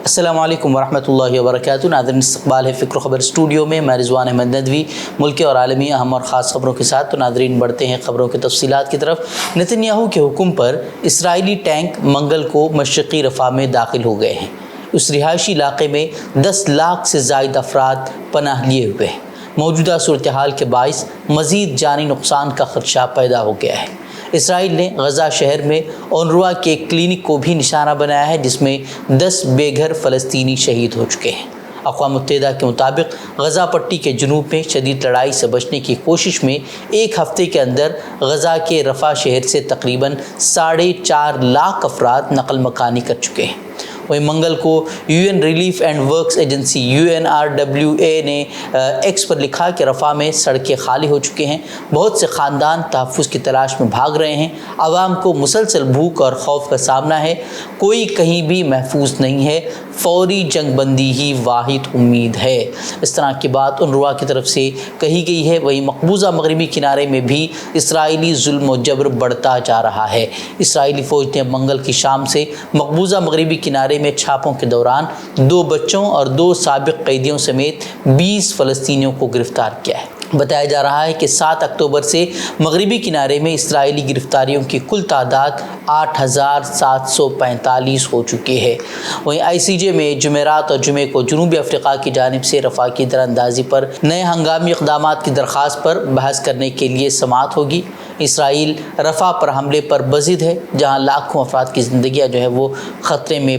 السلام علیکم ورحمۃ اللہ وبرکاتہ۔ ناظرین، استقبال ہے فکر و خبر اسٹوڈیو میں، میں رضوان احمد ندوی ملکی اور عالمی اہم اور خاص خبروں کے ساتھ۔ تو ناظرین، بڑھتے ہیں خبروں کی تفصیلات کی طرف۔ نتنیاہو کے حکم پر اسرائیلی ٹینک منگل کو مشرقی رفح میں داخل ہو گئے ہیں۔ اس رہائشی علاقے میں 10 لاکھ سے زائد افراد پناہ لیے ہوئے ہیں۔ موجودہ صورتحال کے باعث مزید جانی نقصان کا خدشہ پیدا ہو گیا ہے۔ اسرائیل نے غزہ شہر میں اونروا کے ایک کلینک کو بھی نشانہ بنایا ہے، جس میں 10 بے گھر فلسطینی شہید ہو چکے ہیں۔ اقوام متحدہ کے مطابق غزہ پٹی کے جنوب میں شدید لڑائی سے بچنے کی کوشش میں ایک ہفتے کے اندر غزہ کے رفح شہر سے تقریباً 4.5 لاکھ افراد نقل مکانی کر چکے ہیں۔ وہیں منگل کو UN relief and works agency UNRWA نے ایکس پر لکھا کہ رفح میں سڑکیں خالی ہو چکے ہیں، بہت سے خاندان تحفظ کی تلاش میں بھاگ رہے ہیں، عوام کو مسلسل بھوک اور خوف کا سامنا ہے، کوئی کہیں بھی محفوظ نہیں ہے، فوری جنگ بندی ہی واحد امید ہے۔ اس طرح کی بات اونروا کی طرف سے کہی گئی ہے۔ وہیں مقبوضہ مغربی کنارے میں بھی اسرائیلی ظلم و جبر بڑھتا جا رہا ہے۔ اسرائیلی فوج نے منگل کی شام سے مقبوضہ مغربی کنارے میں چھاپوں کے دوران 2 بچوں اور 2 سابق قیدیوں سمیت 20 فلسطینیوں کو گرفتار کیا ہے۔ بتایا جا رہا ہے کہ 7 اکتوبر سے مغربی کنارے میں اسرائیلی گرفتاریوں کی کل تعداد 8,745 ہو چکی ہے۔ وہیں ICJ میں جمعرات اور جمعے کو جنوبی افریقہ کی جانب سے رفح کی در اندازی پر نئے ہنگامی اقدامات کی درخواست پر بحث کرنے کے لیے سماعت ہوگی۔ اسرائیل رفح پر حملے پر بضد ہے، جہاں لاکھوں افراد کی زندگیاں وہ خطرے میں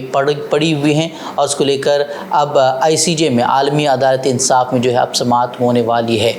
پڑی ہوئی ہیں، اور اس کو لے کر اب ICJ میں عالمی عدالت انصاف میں اب سماعت ہونے والی ہے۔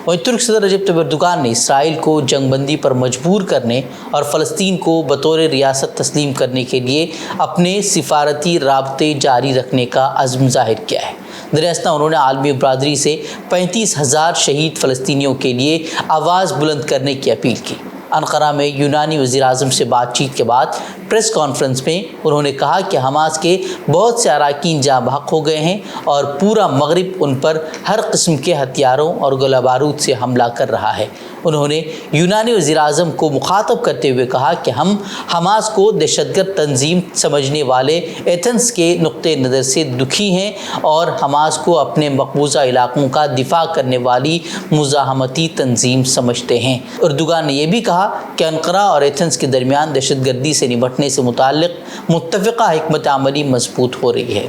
وہیں ترک صدر رجب طیب ایردوان نے اسرائیل کو جنگ بندی پر مجبور کرنے اور فلسطین کو بطور ریاست تسلیم کرنے کے لیے اپنے سفارتی رابطے جاری رکھنے کا عزم ظاہر کیا ہے۔ در اثنا انہوں نے عالمی برادری سے 35,000 شہید فلسطینیوں کے لیے آواز بلند کرنے کی اپیل کی۔ انقرہ میں یونانی وزیر اعظم سے بات چیت کے بعد پریس کانفرنس میں انہوں نے کہا کہ حماس کے بہت سے اراکین جاں بحق ہو گئے ہیں اور پورا مغرب ان پر ہر قسم کے ہتھیاروں اور گولہ بارود سے حملہ کر رہا ہے۔ انہوں نے یونانی وزیر اعظم کو مخاطب کرتے ہوئے کہا کہ ہم حماس کو دہشت گرد تنظیم سمجھنے والے ایتھنز کے نقطۂ نظر سے دکھی ہیں اور حماس کو اپنے مقبوضہ علاقوں کا دفاع کرنے والی مزاحمتی تنظیم سمجھتے ہیں۔ اردوغان نے یہ بھی کہا کہ انقرہ اور ایتھنز کے درمیان دہشت گردی سے نمٹنے سے متعلق متفقہ حکمت عملی مضبوط ہو رہی ہے۔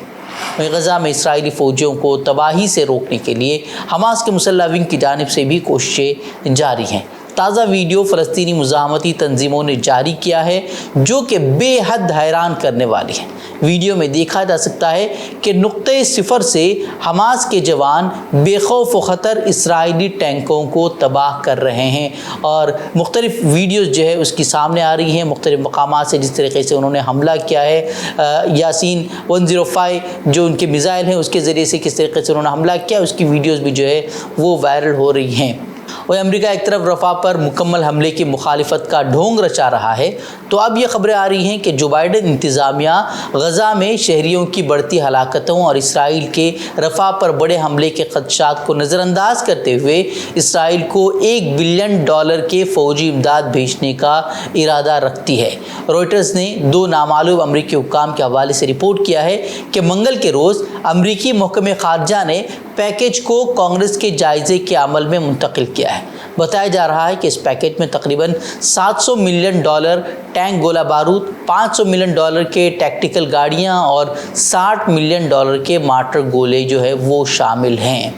غزہ میں اسرائیلی فوجیوں کو تباہی سے روکنے کے لیے حماس کے مسلح ونگ کی جانب سے بھی کوششیں جاری ہیں۔ تازہ ویڈیو فلسطینی مزاحمتی تنظیموں نے جاری کیا ہے جو کہ بے حد حیران کرنے والی ہے۔ ویڈیو میں دیکھا جا سکتا ہے کہ نقطۂ صفر سے حماس کے جوان بے خوف و خطر اسرائیلی ٹینکوں کو تباہ کر رہے ہیں، اور مختلف ویڈیوز اس کی سامنے آ رہی ہیں مختلف مقامات سے، جس طریقے سے انہوں نے حملہ کیا ہے۔ یاسین 105 جو ان کے میزائل ہیں اس کے ذریعے سے کس طریقے سے انہوں نے حملہ کیا، اس کی ویڈیوز بھی وہ وائرل ہو رہی ہیں۔ وہ امریکہ ایک طرف رفح پر مکمل حملے کی مخالفت کا ڈھونگ رچا رہا ہے، تو اب یہ خبریں آ رہی ہیں کہ جو بائیڈن انتظامیہ غزہ میں شہریوں کی بڑھتی ہلاکتوں اور اسرائیل کے رفح پر بڑے حملے کے خدشات کو نظر انداز کرتے ہوئے اسرائیل کو $1 بلین کے فوجی امداد بھیجنے کا ارادہ رکھتی ہے۔ روئٹرز نے 2 نامعلوم امریکی حکام کے حوالے سے رپورٹ کیا ہے کہ منگل کے روز امریکی محکمہ خارجہ نے پیکیج کو کانگریس کے جائزے کے عمل میں منتقل کیا ہے۔ بتایا جا رہا ہے کہ اس پیکیج میں تقریباً $700 ملین ٹینک گولہ بارود، $500 ملین کے ٹیکٹیکل گاڑیاں اور $60 ملین کے مارٹر گولے وہ شامل ہیں۔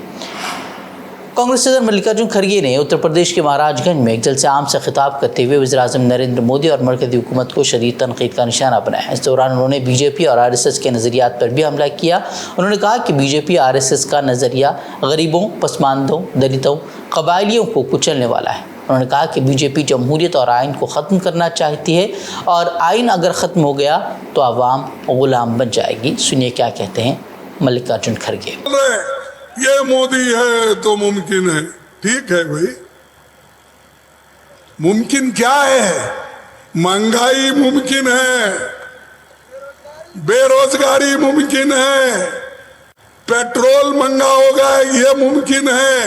کانگریس صدر ملکارجن کھڑگے نے اتر پردیش کے مہاراج گنج میں ایک جلسہ عام سے خطاب کرتے ہوئے وزیر اعظم نریندر مودی اور مرکزی حکومت کو شدید تنقید کا نشانہ بنایا۔ اس دوران انہوں نے BJP اور RSS کے نظریات پر بھی حملہ کیا۔ انہوں نے کہا کہ BJP RSS کا نظریہ غریبوں، پسماندوں، دلتوں، قبائلیوں کو کچلنے والا ہے۔ انہوں نے کہا کہ BJP جمہوریت اور آئین کو ختم کرنا چاہتی ہے، اور آئین اگر ختم ہو گیا تو عوام غلام بن جائے گی۔ سنیے کیا کہتے ہیں ملکارجن کھڑگے۔ یہ مودی ہے تو ممکن ہے، ٹھیک ہے بھائی، ممکن کیا ہے؟ مہنگائی ممکن ہے، بے روزگاری ممکن ہے، پیٹرول مہنگا ہو گیا یہ ممکن ہے،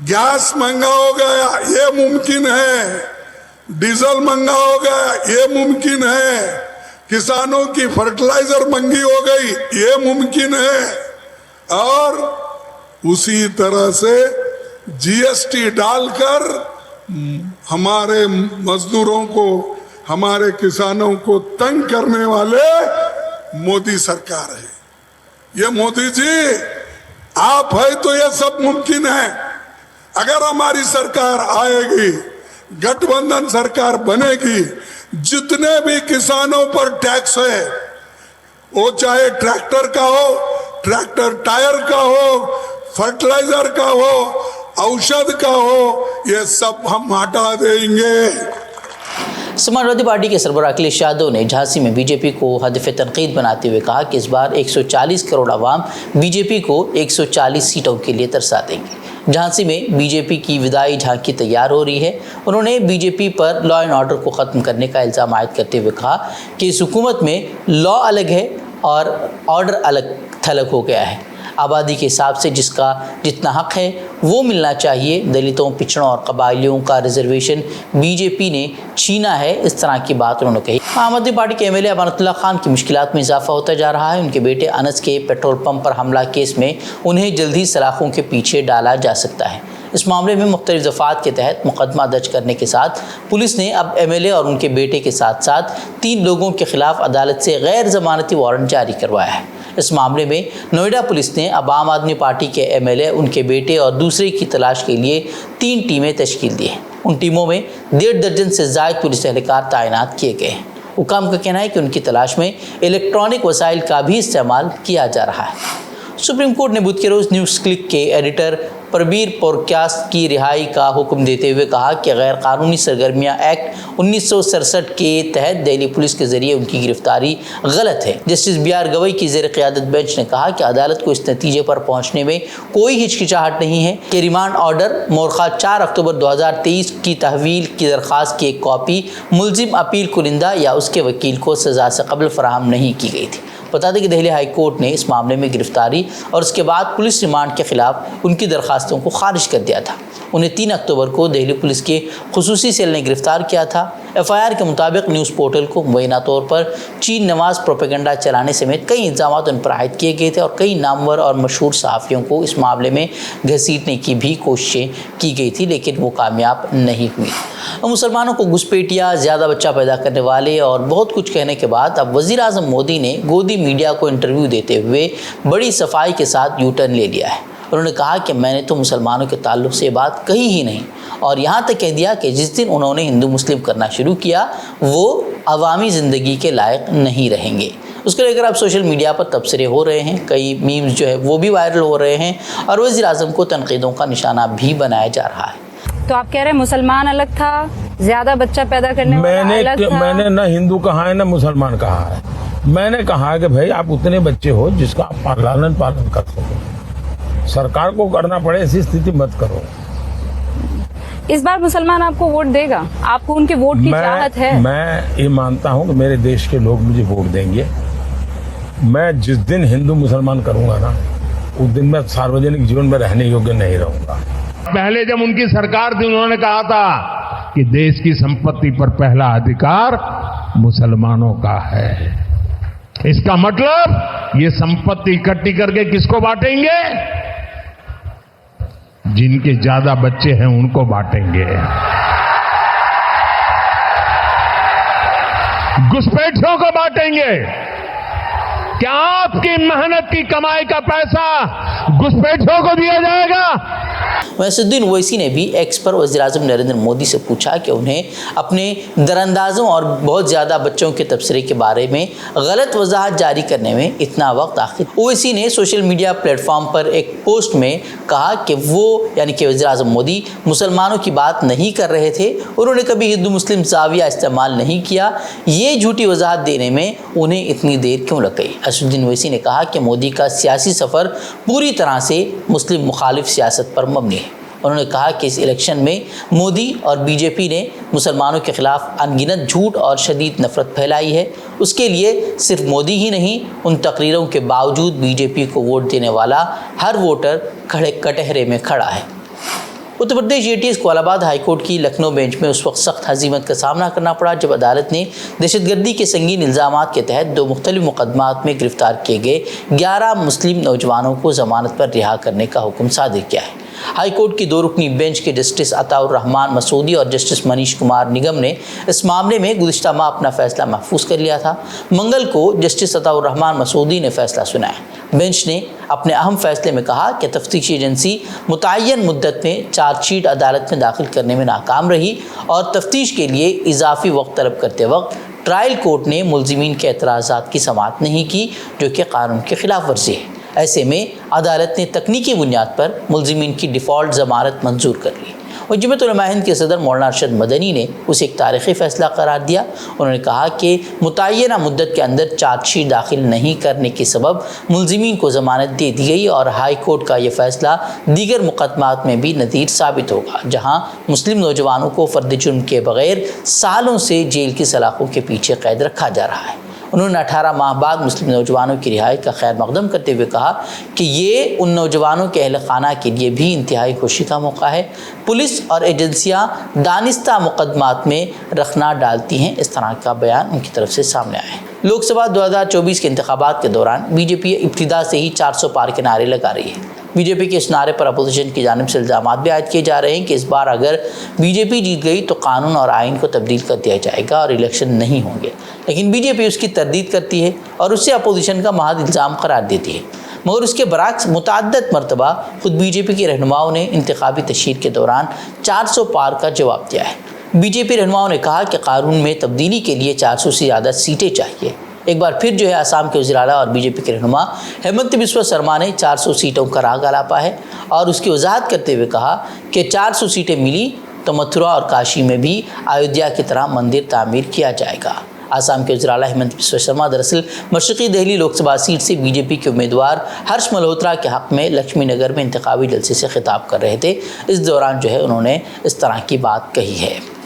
گیس مہنگا ہو گیا یہ ممکن ہے، ڈیزل مہنگا ہو گیا یہ ممکن ہے، किसानों की फर्टिलाइजर महंगी हो गई, ये मुमकिन है। और उसी तरह से जीएसटी डालकर हमारे मजदूरों को, हमारे किसानों को तंग करने वाले मोदी सरकार है। ये मोदी जी आप है तो ये सब मुमकिन है। अगर हमारी सरकार आएगी, गठबंधन सरकार बनेगी, जितने भी किसानों पर टैक्स है, वो चाहे ट्रैक्टर का हो, ट्रैक्टर टायर का हो, फर्टिलाइजर का हो, औषध का हो, ये सब हम हटा देंगे। समाजवादी पार्टी के सरबराह अखिलेश यादव ने झांसी में बीजेपी को हदफ तनकीद बनाते हुए कहा कि इस बार 140 करोड़ आवाम बीजेपी को 140 सीटों के लिए तरसा देंगे। झांसी में बीजेपी की विदाई झांकी तैयार हो रही है। उन्होंने बीजेपी पर लॉ एंड ऑर्डर को ख़त्म करने का इल्ज़ाम आयद करते हुए कहा कि इस हुकूमत में लॉ अलग है और ऑर्डर अलग थलग हो गया है। आबादी के हिसाब से जिसका जितना हक है वो मिलना चाहिए। दलितों, पिछड़ों और कबायलियों का रिजर्वेशन बीजेपी ने छीना है, इस तरह की बात उन्होंने कही। आम आदमी पार्टी के एमएलए अमानतुल्लाह खान की मुश्किलात में इजाफा होता जा रहा है। उनके बेटे अनस के पेट्रोल पंप पर हमला केस में उन्हें जल्द ही सलाखों के पीछे डाला जा सकता है। इस मामले में मुख्तलिफ दफ़ात के तहत मुकदमा दर्ज करने के साथ पुलिस ने अब एमएलए और उनके बेटे के साथ साथ 3 लोगों के खिलाफ अदालत से गैर ज़मानती वारंट जारी करवाया है। इस मामले में नोएडा पुलिस ने अब आम आदमी पार्टी के एमएलए, उनके बेटे और दूसरे की तलाश के लिए 3 टीमें तश्कील दी हैं। उन टीमों में 1.5 दर्जन से ज़ायद पुलिस एहलकार तैनात किए गए हैं। हुकाम का कहना है कि उनकी तलाश में इलेक्ट्रॉनिक वसाइल का भी इस्तेमाल किया जा रहा है। सुप्रीम कोर्ट ने बुध के रोज़ न्यूज़ क्लिक के एडिटर परवीर पॉडकास्ट की रिहाई का हुक्म देते हुए कहा कि गैर कानूनी सरगर्मियां एक्ट 1967 के तहत दिल्ली पुलिस के जरिए उनकी गिरफ्तारी गलत है। जस्टिस BR गवई की ज़ेर क़यादत बेंच ने कहा कि अदालत को इस नतीजे पर पहुंचने में कोई हिचकिचाहट नहीं है कि रिमांड ऑर्डर मोरखा 4 अक्टूबर 2023 की तहवील की दरख्वास्त की एक कॉपी मुलजिम अपील कुरिंदा या उसके वकील को सज़ा से कबल फराहम नहीं की गई थी। बता दें कि दिल्ली हाई कोर्ट ने इस मामले में गिरफ्तारी और उसके बाद पुलिस रिमांड के खिलाफ उनकी दरखास्तों को खारिज कर दिया था। उन्हें 3 अक्टूबर को दिल्ली पुलिस के खुसूसी सेल ने गिरफ्तार किया था। FIR के मुताबिक न्यूज़ पोर्टल को मुबैना तौर पर चीन नवाज़ प्रोपेगेंडा चलाने समेत कई इल्ज़ाम उन पर आयद किए गए थे और कई नामवर और मशहूर सहाफ़ियों को इस मामले में घसीटने की भी कोशिशें की गई थी, लेकिन वो कामयाब नहीं हुई। मुसलमानों को घुसपैठिया, ज़्यादा बच्चा पैदा करने वाले और बहुत कुछ कहने के बाद अब वज़ीर आज़म मोदी ने गोदी मीडिया को इंटरव्यू देते हुए बड़ी सफाई के साथ यू टर्न ले लिया है। उन्होंने कहा कि मैंने तो मुसलमानों के ताल्लुक़ से बात कही ही नहीं और यहाँ तक कह दिया कि जिस दिन उन्होंने हिंदू मुस्लिम करना शुरू किया वो अवामी ज़िंदगी के लायक नहीं रहेंगे। उसको लेकर अब सोशल मीडिया पर तबसरे हो रहे हैं, कई मीम्स जो है वो भी वायरल हो रहे हैं और वज़ीर आज़म को तनकीदों का निशाना भी बनाया जा रहा है। तो आप कह रहे हैं मुसलमान अलग था, ज्यादा बच्चा पैदा करने वाला अलग था? मैंने न हिंदू कहा है न मुसलमान कहा है। मैंने कहा है कि भाई आप उतने बच्चे हो जिसका आप लालन पालन कर सको, सरकार को करना पड़े ऐसी स्थिति मत करो। इस बार मुसलमान आपको वोट देगा? आपको उनके वोट की चाहत है? मैं ये मानता हूँ कि मेरे देश के लोग मुझे वोट देंगे। मैं जिस दिन हिंदू मुसलमान करूंगा ना उस दिन मैं सार्वजनिक जीवन में रहने योग्य नहीं रहूंगा। पहले जब उनकी सरकार थी उन्होंने कहा था कि देश की संपत्ति पर पहला अधिकार मुसलमानों का है। इसका मतलब ये संपत्ति इकट्ठी करके किसको बांटेंगे? जिनके ज्यादा बच्चे हैं उनको बांटेंगे। घुसपैठियों को बांटेंगे। क्या आपकी मेहनत की कमाई का पैसा घुसपैठियों को दिया जाएगा? वसीउद्दीन ओवैसी ने भी एक्स पर वज़ीर-ए-आज़म नरेंद्र मोदी से पूछा कि उन्हें अपने दरअंदाजों और बहुत ज़्यादा बच्चों के तबसरे के बारे में गलत वजाहत जारी करने में इतना वक्त आखिर। ओवैसी ने सोशल मीडिया प्लेटफॉर्म पर एक पोस्ट में कहा कि वो यानी कि वज़ीर-ए-आज़म मोदी मुसलमानों की बात नहीं कर रहे थे, उन्होंने कभी हिंदू मुस्लिम ज़ाविया इस्तेमाल नहीं किया। ये झूठी वजाहत देने में उन्हें इतनी देर क्यों लग गई? वसीउद्दीन ओवैसी ने कहा कि मोदी का सियासी सफ़र पूरी तरह से मुस्लिम मुखालिफ सियासत पर मबनी है। उन्होंने कहा कि इस इलेक्शन में मोदी और बीजेपी ने मुसलमानों के खिलाफ अनगिनत झूठ और शदीद नफरत फैलाई है। उसके लिए सिर्फ मोदी ही नहीं, उन तकरीरों के बावजूद बीजेपी को वोट देने वाला हर वोटर खड़े कटहरे में खड़ा है। उत्तर प्रदेश ATS को इलाहाबाद हाई कोर्ट की लखनऊ बेंच में उस वक्त सख्त हजीमत का सामना करना पड़ा जब अदालत ने दहशतगर्दी के संगीन इल्ज़ामात के तहत 2 मुख्तलिफ मुकदमात में गिरफ्तार किए गए 11 मुस्लिम नौजवानों को ज़मानत पर रिहा करने का हुक्म सादिर किया है। हाई कोर्ट की 2 रुकनी बेंच के जस्टिस अताउर रहमान मसूदी और जस्टिस मनीष कुमार निगम ने इस मामले में गुज़िश्ता माह अपना फैसला महफूज कर लिया था। मंगल को जस्टिस अताउर रहमान मसूदी ने फैसला सुनाया। बेंच ने अपने अहम फैसले में कहा कि तफ्तीशी एजेंसी मुतय्यन मुद्दत में चार्जशीट अदालत में दाखिल करने में नाकाम रही और तफ्तीश के लिए इजाफी वक्त तलब करते वक्त ट्रायल कोर्ट ने मुलजिमीन के एतराज़ात की समाअत नहीं की, जो कि कानून की खिलाफ वर्जी है। ऐसे में अदालत ने तकनीकी बुनियाद पर मुलजिमीन की डिफ़ॉल्ट ज़मानत मंजूर कर ली और जमीयत उलमा हिंद के सदर मौलाना अरशद मदनी ने उसे एक तारीख़ी फ़ैसला करार दिया। उन्होंने कहा कि मुतय्यना मुद्दत के अंदर चार्जशीट दाखिल नहीं करने के सबब मुलजिमीन को ज़मानत दे दी गई और हाई कोर्ट का यह फ़ैसला दीगर मुकदमात में भी नज़ीर साबित होगा, जहाँ मुस्लिम नौजवानों को फ़र्द जुर्म के बग़ैर सालों से जेल की सलाखों के पीछे कैद रखा जा रहा है। उन्होंने 18 माह बाद मुस्लिम नौजवानों की रिहाई का खैर मकदम करते हुए कहा कि ये उन नौजवानों के अहल खाना के लिए भी इंतहाई खुशी का मौका है। पुलिस और एजेंसियां दानिस्ता मुकदमात में रखना डालती हैं, इस तरह का बयान उनकी तरफ से सामने आया है। लोकसभा 2024 के इंतखाबात के दौरान बीजेपी इब्तिदा से ही 400 पार के नारे लगा रही है। बीजेपी के इस नारे पर अपोजिशन की जानिब से इल्ज़ाम भी आयद किए जा रहे हैं कि इस बार अगर बीजेपी जीत गई तो कानून और आइन को तब्दील कर दिया जाएगा और इलेक्शन नहीं होंगे, लेकिन बीजेपी उसकी तरदीद करती है और उससे अपोजिशन का महज इल्ज़ाम करार देती है। मगर उसके बरक्स मुतअद्दिद मरतबा खुद बीजेपी के रहनुमाओं ने इंतखाबी तशहीर के दौरान 400 पार का जवाब दिया है। बीजेपी रहनुमाओं ने कहा कि कानून में तब्दीली के लिए 400 से ज़्यादा सीटें चाहिए। एक बार फिर जो है आसाम के वज़ीर आला और बीजेपी के रहनुमा हेमंत बिस्वा शर्मा ने 400 सीटों का राग अलापा है और उसकी वजाहत करते हुए कहा कि 400 सीटें मिली तो मथुरा और काशी में भी अयोध्या की तरह मंदिर तामीर किया जाएगा। आसाम के वज़ीर आला हेमंत बिस्वा शर्मा दरअसल मशरक़ी दिल्ली लोकसभा सीट से बीजेपी के उम्मीदवार हर्ष मल्होत्रा के हक़ में लक्ष्मी नगर में इंतखाबी जलसे से खिताब कर रहे थे। इस दौरान जो है उन्होंने इस तरह की बात कही है।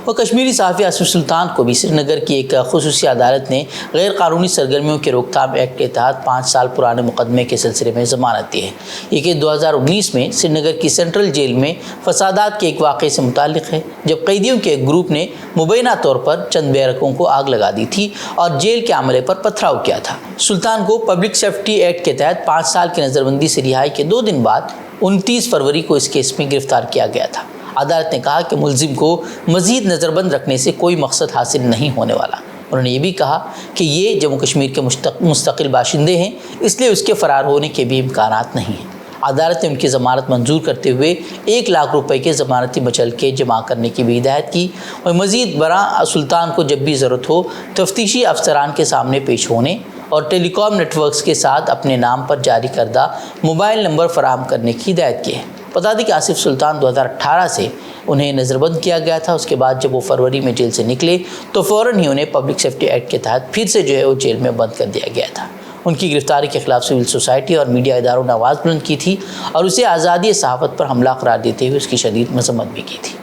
और कश्मीरी सहाफ़ी आसिफ सुल्तान को भी श्रीनगर की एक खुसूसी अदालत ने गैर कानूनी सरगर्मियों के रोकथाम एक्ट के तहत 5 साल पुराने मुकदमे के सिलसिले में ज़मानत दी है। ये केस 2019 में श्रीनगर की सेंट्रल जेल में फसादात के एक वाक़े से मुताल्लिक़ है, जब कैदियों के एक ग्रुप ने मुबैना तौर पर चंद बैरकों को आग लगा दी थी और जेल के अमले पर पथराव किया था। सुल्तान को पब्लिक सेफ्टी एक्ट के तहत 5 साल की नज़रबंदी से रिहाई के 2 दिन बाद 29 फरवरी को इस केस में गिरफ्तार किया गया था। अदालत ने कहा कि मुलजिम को मज़ीद नज़रबंद रखने से कोई मकसद हासिल नहीं होने वाला। उन्होंने ये भी कहा कि ये जम्मू कश्मीर के मुस्तकिल बाशिंदे हैं, इसलिए उसके फ़रार होने के भी इम्कानात नहीं हैं। अदालत ने उनकी ज़मानत मंजूर करते हुए 1 लाख रुपए के ज़मानती मचल के जमा करने की भी हिदायत की और मज़ीद बरा सुल्तान को जब भी ज़रूरत हो तफ्तीशी अफसरान के सामने पेश होने और टेलीकॉम नेटवर्क्स के साथ अपने नाम पर जारी करदा मोबाइल नंबर फराहम करने की हिदायत की है। बता दें कि आसिफ सुल्तान 2018 से उन्हें नज़रबंद किया गया था। उसके बाद जब वो फरवरी में जेल से निकले तो फ़ौरन ही उन्हें पब्लिक सेफ्टी एक्ट के तहत फिर से जो है वो जेल में बंद कर दिया गया था। उनकी गिरफ्तारी के खिलाफ सिविल सोसाइटी और मीडिया इदारों ने आवाज़ बुलंद की थी और उसे आज़ादी सहाफ़त पर हमला करार देते हुए उसकी शदीद मज़म्मत भी की थी।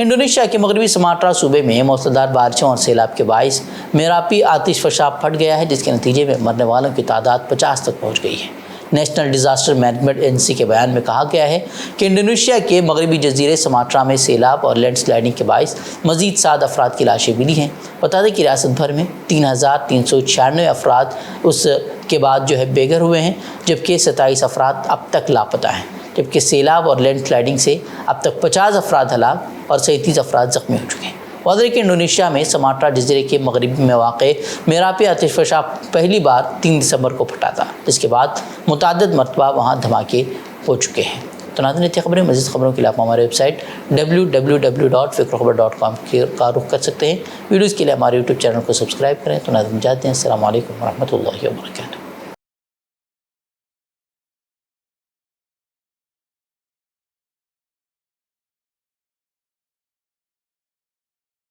इंडोनेशिया के मगरबी सुमात्रा सूबे में मौसलाधार बारिशों और सैलाब के बाइस मेरापी आतिश फशाब फट गया है, जिसके नतीजे में मरने वालों की तादाद 50 तक पहुँच गई है। नेशनल डिज़ास्टर मैनेजमेंट एजेंसी के बयान में कहा गया है कि इंडोनेशिया के मगरबी जजीरे सुमात्रा में सैलाब और लैंडस्लाइडिंग के बाइस मज़ीद 7 अफराद की लाशें मिली हैं। बता दें कि रियासत भर में 3,396 अफराद उसके बाद जो है बेघर हुए हैं, जबकि 27 अफराद अब तक लापता हैं, जबकि सैलाब और लैंडस्लाइडिंग से अब तक 50 अफराद हलाक और 37 अफराद ज़ख्मी हो चुके हैं। वादे के इंडोनेशिया में सुमात्रा जजीरे के मगरबी में वाक़े मेरापी आतिशफ़शा पहली बार 3 दिसंबर को फटा था, जिसके बाद मुतअद्दिद मरतबा वहाँ धमाके हो चुके हैं। तो नाज़रीन, इतनी खबरें मज़ीद खबरों के लिए आप हमारे वेबसाइट www.fikrokhabar.com का रुख कर सकते हैं। वीडियोज़ के लिए हमारे यूट्यूब चैनल को सब्सक्राइब करें। तो नाज़रीन, जाते हैं। अस्सलामु अलैकुम वरहमतुल्लाहि वबरकातुहू।